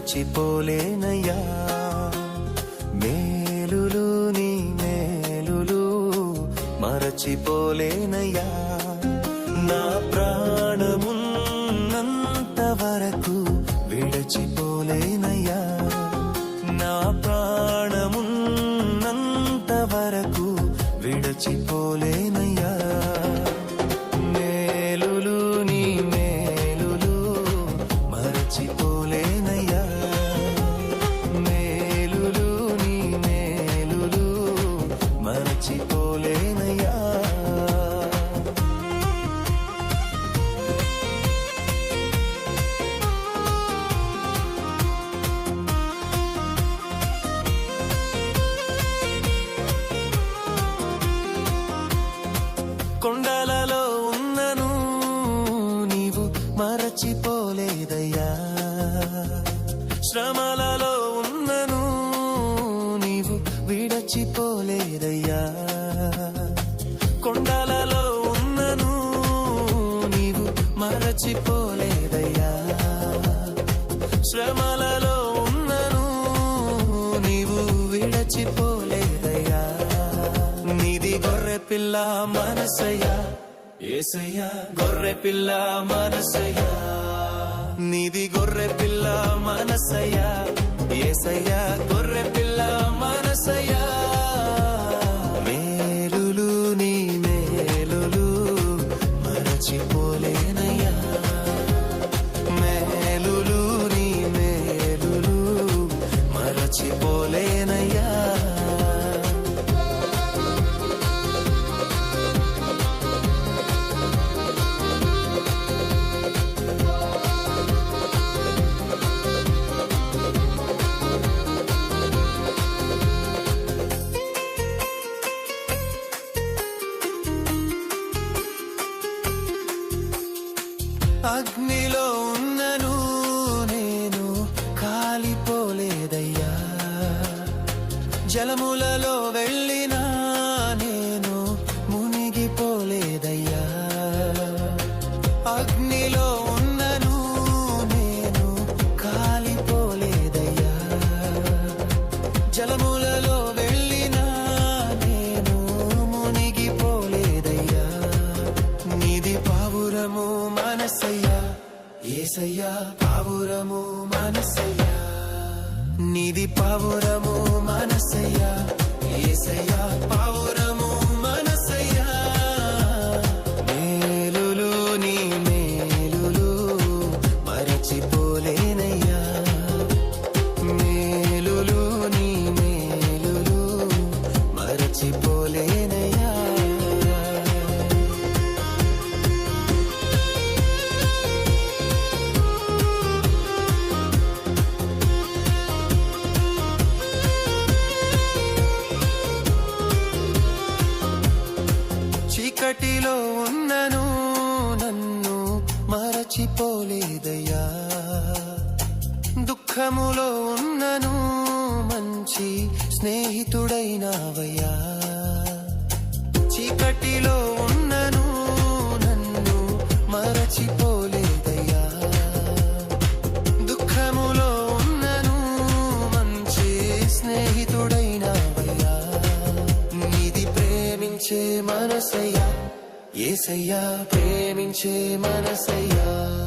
మరచిపోలేనయ్యా. మేలులు నీ మేలులు మరచిపోలేనయ్యా. నా ప్రాణమున్నంత వరకు విడచిపోలేనయ్యా. నా ప్రాణమున్నంత వరకు విడచిపోలేనయ్యా. మేలులు నీ మేలులు మరచిపోలేనయ్యా. మేలులు నీ మేలులు మరచిపోలేనయ్యా. కొండలలో ఉన్నను నీవు మరచిపోలేదయ్యా. శ్రమలలో ఉన్నను నీవు విడచిపోలేదయ్యా. కొండలలో ఉన్నను నీవు మరచిపోలేదయ్యా. శ్రమలలో ఉన్నను నీవు విడచిపోలేదయ్యా. నీది గొర్రె పిల్ల మనసయ్యా యేసయ్యా. గొర్రె పిల్ల మనసయ్యా. నీది గొర్రె పిల్ల మనసయ్యా యేసయ్యా. గొర్రె పిల్ల మనసయ్యా. మేలులు నీ మేలులు మరచిపోలేనయ్యా. మేలులు నీ మేలులు మరచిపోలేనయ్యా. అగ్నిలో ఉన్నను నేను కాలిపోలేదయ్యా. జలములలో వెళ్ళినా నేను మునిగిపోలేదయ్యా. అగ్నిలో ఉన్నను నేను కాలిపోలేదయ్యా. జలములలో వెళ్ళినా నేను మునిగిపోలేదయ్యా. నీది పావురము మనసయ్యా యేసయ్యా. పావురము మనసయ్యా. నీది పావురము మనసయ్యా యేసయ్యా. పావురము మనసయ్యా. మేలులు నీ మేలులు మరచిపోలేనయ్యా. మేలులు నీ మేలులు మరచిపోలేనయ్యా. చీకటిలో ఉన్నను నన్ను మరచిపోలేదయ్యా. దుఃఖములో ఉన్నను మంచి స్నేహితుడైనావయ్యా. చీకటిలో ఉన్నను నన్ను మరచిపోలేదయ్యా. దుఃఖములో ఉన్నను మంచి స్నేహితుడైనావయ్యా. నీది ప్రేమించే మనసయ్యా యేసయ్యా. ప్రేమించే మనసయ్యా.